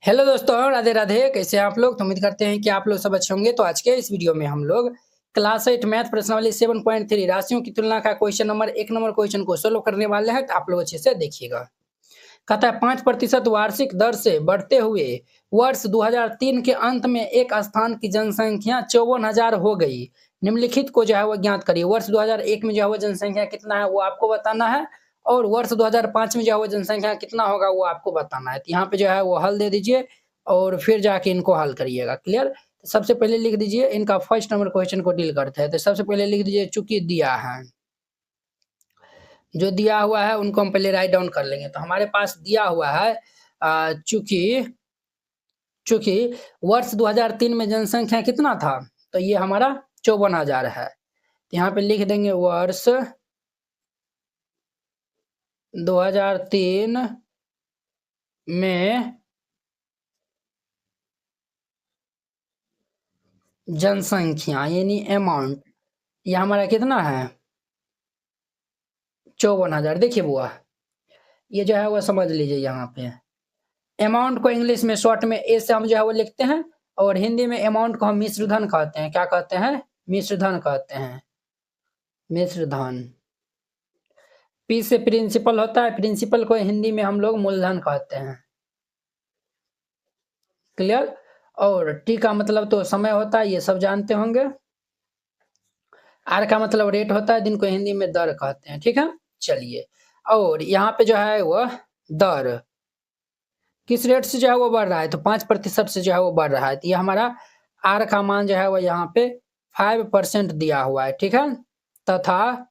Hello दोस्तों, राधे राधे। कैसे हैं आप लोग? तो उम्मीद करते हैं कि आप लोग सब अच्छे होंगे। तो आज के इस वीडियो में हम लोग क्लास 8 मैथ प्रश्नावली 7.3 राशियों की तुलना का क्वेश्चन नंबर 1 नंबर क्वेश्चन को सोल्व करने वाले हैं। तो आप लोग अच्छे से देखिएगा। कहता है 5% वार्षिक दर से बढ़ते हुए वर्ष 2003 के अंत में एक स्थान की जनसंख्या 54,000 हो गई। निम्नलिखित को जो है वो ज्ञात करिए। वर्ष 2001 में जो है वो जनसंख्या कितना है वो आपको बताना है, और वर्ष 2005 में जो है वो जनसंख्या कितना होगा वो आपको बताना है। तो यहाँ पे जो है वो हल दे दीजिए और फिर जाके इनको हल करिएगा। क्लियर? तो सबसे पहले लिख दीजिए, इनका फर्स्ट नंबर क्वेश्चन को डील करते हैं। तो सबसे पहले लिख दीजिए चूंकि दिया है, जो दिया हुआ है उनको हम पहले राइट डाउन कर लेंगे। तो हमारे पास दिया हुआ है चूंकि चूंकि वर्ष 2003 में जनसंख्या कितना था, तो ये हमारा 54,000 है। तो यहाँ पे लिख देंगे वर्ष 2003 में जनसंख्या यानी अमाउंट, ये हमारा कितना है 54,000। देखिए बुआ, ये जो है वो समझ लीजिए। यहाँ पे अमाउंट को इंग्लिश में शॉर्ट में ए से हम जो है वो लिखते हैं, और हिंदी में अमाउंट को हम मिश्र धन कहते हैं। क्या कहते हैं? मिश्र धन कहते हैं। मिश्र धन। पी से प्रिंसिपल होता है, प्रिंसिपल को हिंदी में हम लोग मूलधन कहते हैं। क्लियर? और टी का मतलब तो समय होता है, ये सब जानते होंगे। आर का मतलब रेट होता है, जिनको हिंदी में दर कहते हैं। ठीक है, चलिए। और यहाँ पे जो है वो दर किस रेट से जो है वो बढ़ रहा है, तो 5% से जो है वो बढ़ रहा है। तो ये हमारा आर का मान जो है वो यहाँ पे 5% दिया हुआ है। ठीक है, तथा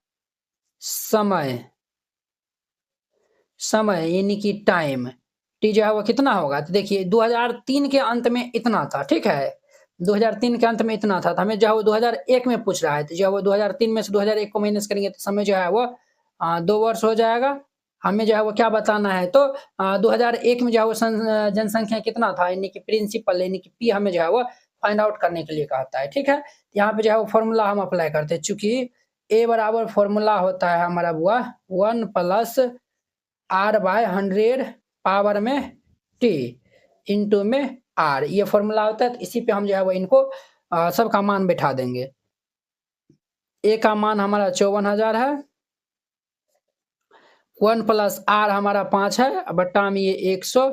समय समय यानी कि टाइम टी जो है वो कितना होगा, तो देखिए 2003 के अंत में इतना था। ठीक है, 2003 के अंत में इतना था, तो हमें जो है वो 2001 में पूछ रहा है। तो जो है वो 2003 में से 2001 को माइनस करेंगे तो समय जो है वो 2 वर्ष हो जाएगा। हमें जो है वो क्या बताना है, तो 2001 में जो है वो जनसंख्या कितना था, यानी कि प्रिंसिपल यानी कि पी हमें जो है वो फाइंड आउट करने के लिए कहता है। ठीक है, यहाँ पे जो है वो फॉर्मूला हम अप्लाई करते हैं। चूंकि ए बराबर फॉर्मूला होता है हमारा बुआ 1 प्लस आर बाय 100 पावर में टी इंटू में आर, ये फॉर्मूला होता है। तो इसी पे हम जो है वो इनको सबका मान बैठा देंगे। ए का मान हमारा 54,000 है, 1 प्लस आर हमारा 5 है, बट्टा में ये 100,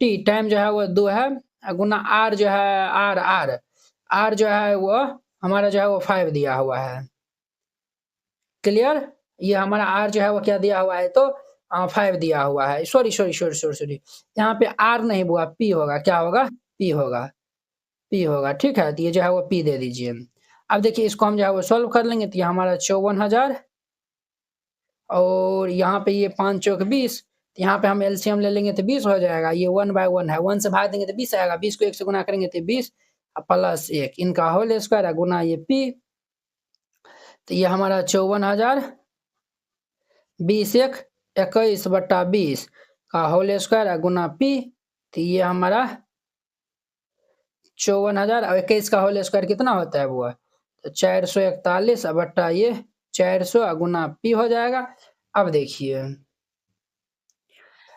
टी टाइम जो है वो 2 है, गुना आर जो है आर जो है वो हमारा जो है वो 5 दिया हुआ है। क्लियर? ये हमारा आर जो है वो क्या दिया हुआ है, तो 5 दिया हुआ है। सॉरी, यहाँ पे आर नहीं बुआ, पी होगा। क्या होगा? पी होगा, पी होगा। ठीक है, तो ये जो है वो पी दे दीजिए। अब देखिए इसको हम जो है वो सोल्व कर लेंगे। तो ये हमारा 54,000, और यहाँ पे ये 5 चौक 20, यहाँ पे हम एलसीएम ले लेंगे तो 20 हो जाएगा। ये 1 बाय 1 है, 1 से भाग देंगे तो 20 आएगा, 20 को 1 से गुना करेंगे तो 20 प्लस 1, इनका होल स्क्वायर है गुना ये पी। तो ये हमारा 54,000 20 एक 21 बट्टा 20 का होल स्क्वायर गुना पी। तो ये हमारा 54,000 और 21 का होल स्क्वायर कितना होता है वो, तो 441 बट्टा ये 400 गुना पी हो जाएगा। अब देखिए,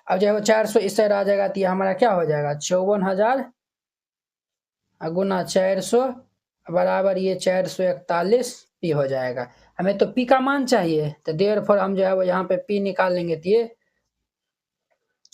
अब जो है वो 400 इस साइड आ जाएगा, तो ये हमारा क्या हो जाएगा 54,000 गुना 400 बराबर ये 441 पी हो जाएगा। हमें तो पी का मान चाहिए, तो देयरफॉर हम जो है वो यहाँ पे पी निकाल लेंगे। तो ये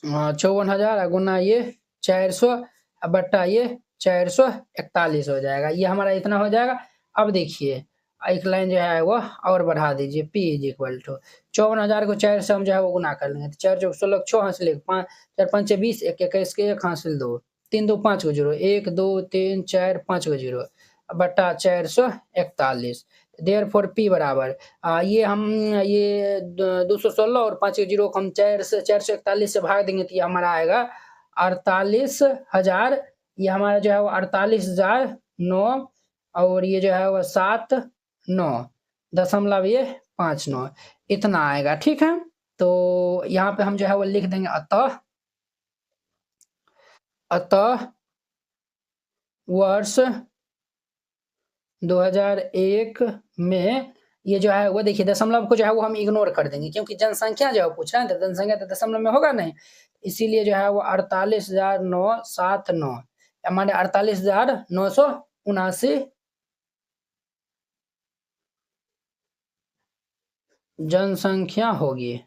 54,000 गुना ये 400 बट्टा ये 441 हो जाएगा। ये हमारा इतना हो जाएगा। अब देखिए एक लाइन जो है वो और बढ़ा दीजिए, P इज इक्वल टू 54,000 को 4 से हम जो है वो गुना कर लेंगे। तो 4 चौक 16 6 हासिल 5 4 5 20 1 21 के 1 हासिल 2 3 2 5 को 0 1 2 3 4 5 को 0 बट्टा 441। देयरफॉर P बराबर ये हम ये 216 और 5 के 0 को हम 441 से भाग देंगे तो ये हमारा आएगा 48,000। ये हमारा जो है वो 48,009, और ये जो है वो 7,9 ये 5,9 इतना आएगा। ठीक है, तो यहाँ पे हम जो है वो लिख देंगे अतः वर्ष 2001 में ये जो है वो देखिए दशमलव को जो है वो हम इग्नोर कर देंगे, क्योंकि जनसंख्या जो है पूछ रहा है, तो जनसंख्या तो दशमलव में होगा नहीं। इसीलिए जो है वो 48,979 हमारे 48,979 जनसंख्या होगी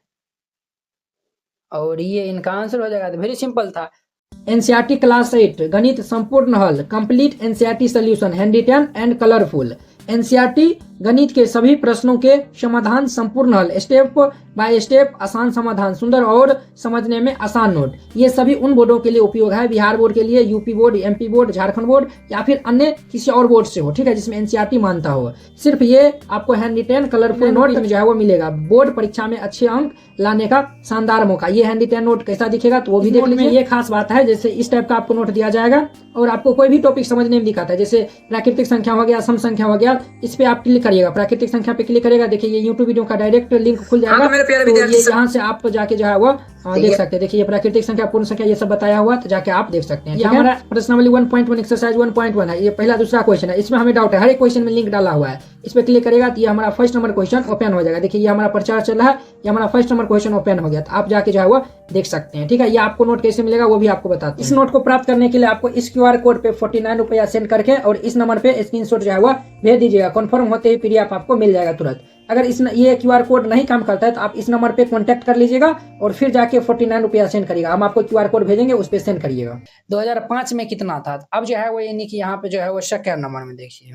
और ये इनका आंसर हो जाएगा। तो वेरी सिंपल था। एनसीईआरटी क्लास 8 गणित संपूर्ण हल complete NCERT solution handwritten and colourful. NCERT गणित के सभी प्रश्नों के समाधान संपूर्ण हल स्टेप बाय स्टेप आसान समाधान सुंदर और समझने में आसान नोट। ये सभी उन बोर्डों के लिए उपयोग है, बिहार बोर्ड के लिए, UP board, MP board, Jharkhand board या फिर अन्य किसी और बोर्ड से हो, ठीक है, जिसमें एनसीईआरटी मानता हो। सिर्फ ये आपको हैंड रिटेन कलरफुल नोट जो है वो मिलेगा। बोर्ड परीक्षा में अच्छे अंक लाने का शानदार मौका। ये हैंड रिटेन नोट कैसा दिखेगा तो वो भी देख लीजिए। ये खास बात है, जैसे इस टाइप का आपको नोट दिया जाएगा और आपको कोई भी टॉपिक समझने में दिखाता है, जैसे प्राकृतिक संख्या हो गया, सम संख्या हो गया, इस पे आप क्लिक करिएगा, प्राकृतिक संख्या पे क्लिक करेगा, देखिए ये यूट्यूब वीडियो का डायरेक्ट लिंक खुल जाएगा। तो ये यहाँ से आप जाके जो है वो देख सकते हैं। देखिए ये प्राकृतिक संख्या, पूर्ण संख्या, ये सब बताया हुआ, तो जाके आप देख सकते हैं। ये हमारा प्रश्नावली 1.1 एक्सरसाइज 1.1 है। ये पहला दूसरा क्वेश्चन है, इसमें हमें डाउट है, हर एक क्वेश्चन में लिंक डाला हुआ है। इस पे क्लिक करेगा तो ये हमारा फर्स्ट नंबर क्वेश्चन ओपन हो जाएगा। देखिए ये हमारा प्रचार चल रहा है, ये हमारा फर्स्ट नंबर क्वेश्चन ओपन हो गया, तो आप जाके जो है वो देख सकते हैं, ठीक है। ये आपको नोट कैसे मिलेगा वो भी आपको बताते हैं। इस नोट को प्राप्त करने के लिए आपको इस QR कोड पे 49 रुपया सेंड करके और इस नंबर पे स्क्रीनशॉट जो है वो भेज दीजिएगा। कन्फर्म होते ही PDF आपको मिल जाएगा तुरंत। अगर ये QR कोड नहीं काम करता है तो आप इस नंबर पे कांटेक्ट कर लीजिएगा और फिर जाके 49 रुपया सेंड करिएगा। हम आपको QR कोड भेजेंगे, उस पर सेंड करिएगा। 2005 में कितना था? अब जो है वो यानी कि यहाँ पे जो है वो सेकंड नंबर में देखिए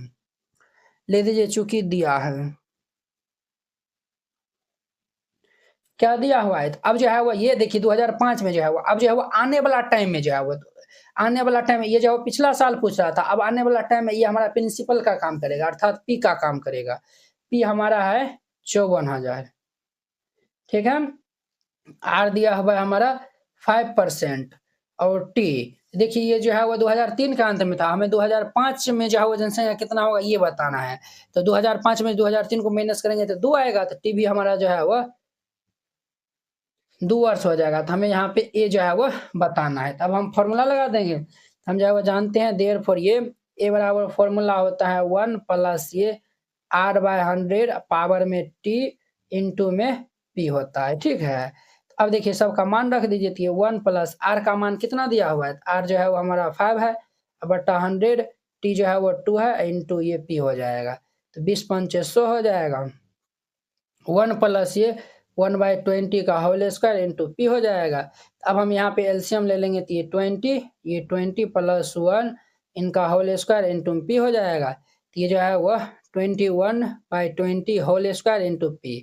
ले दीजिए, चूंकि दिया है, क्या दिया हुआ है। अब जो है वो ये देखिए 2005 में जो है वो, अब जो है वो आने वाला टाइम में जो है वो, आने वाला टाइम में ये जो पिछला साल पूछ रहा था, अब आने वाला टाइम में ये हमारा प्रिंसिपल का काम करेगा, अर्थात P का काम करेगा। P हमारा है 54,000, ठीक है। R दिया हुआ है हमारा 5% और T देखिए ये जो है वो 2003 के अंत में था, हमें 2005 में जो है वो जनसंख्या कितना होगा ये बताना है। तो 2005 में 2003 को माइनस करेंगे तो 2 आएगा, तो T भी हमारा जो है वो 2 वर्ष हो जाएगा। तो हमें यहाँ पे A जो है वो बताना है। तब हम फॉर्मूला लगा देंगे, हम जो है वो जानते हैं, देयरफॉर ये A बराबर फॉर्मूला होता है 1 प्लस ये R/100 पावर में T इंटू में P होता है, ठीक है। अब देखिए सबका मान रख दीजिए, तो ये 1 प्लस R का मान कितना दिया हुआ है, R जो है वो हमारा 5 है बटा 100, T जो है वो 2 है इंटू ये P हो जाएगा, तो 20×5 100 हो जाएगा। 1 प्लस ये 1/20 का होल स्क्वायर इंटू P हो जाएगा। अब हम यहाँ पे एलसीएम ले लेंगे, तो ये 20 प्लस 1 इनका होल स्क्वायर इंटू P हो जाएगा। तो ये जो है वह 21/20 होल स्क्वायर इंटू P,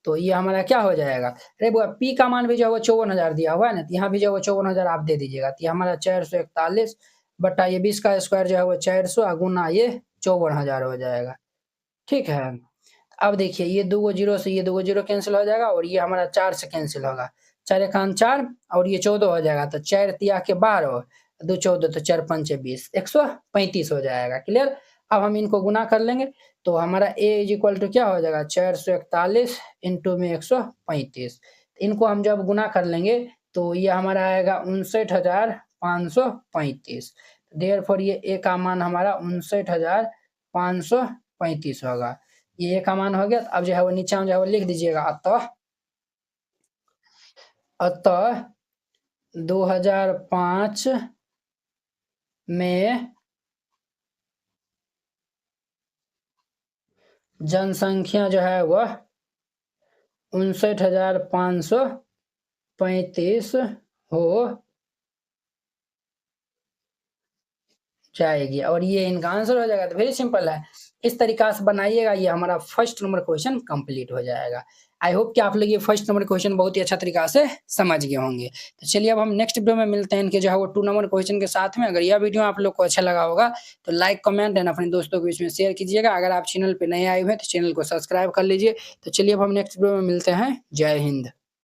तो ये हमारा क्या हो जाएगा। अरे वो P का मान भी जो है वो 54,000 दिया हुआ है ना, तो यहाँ भी जो है वो 54,000 आप दे दीजिएगा। तो ये हमारा 441 बटा ये 20 का स्क्वायर जो है वो 400 गुना ये 54,000 हो जाएगा, ठीक है। अब देखिए ये 2 जीरो से ये 2 जीरो कैंसिल हो जाएगा और ये हमारा 4 से कैंसिल होगा, 4 एकान 4 और ये 14 हो जाएगा, तो 4 तिया के 12, 2 14, तो 4 पंचे 20, 135 हो जाएगा। क्लियर। अब हम इनको गुना कर लेंगे, तो हमारा A इज इक्वल टू क्या हो जाएगा, 441 इंटू में 135। इनको हम जब गुना कर लेंगे तो ये हमारा आएगा 59,535। देयरफॉर ये A का मान हमारा 59,535 होगा। ये का मान हो गया। अब जो है वो नीचे में जो है वो लिख दीजिएगा, अतः 2005 में जनसंख्या जो है वह 59,535 हो जाएगी और ये इनका आंसर हो जाएगा। तो वेरी सिंपल है, इस तरीका से बनाइएगा, ये हमारा फर्स्ट नंबर क्वेश्चन कंप्लीट हो जाएगा। आई होप कि आप लोग ये फर्स्ट नंबर क्वेश्चन बहुत ही अच्छा तरीका से समझ गए होंगे। तो चलिए अब हम नेक्स्ट वीडियो में मिलते हैं इनके जो है वो 2 नंबर क्वेश्चन के साथ में। अगर यह वीडियो आप लोग को अच्छा लगा होगा तो लाइक कमेंट एंड अपने दोस्तों के बीच में शेयर कीजिएगा। अगर आप चैनल पर नए आए हुए हैं तो चैनल को सब्सक्राइब कर लीजिए। तो चलिए अब हम नेक्स्ट वीडियो में मिलते हैं। जय हिंद।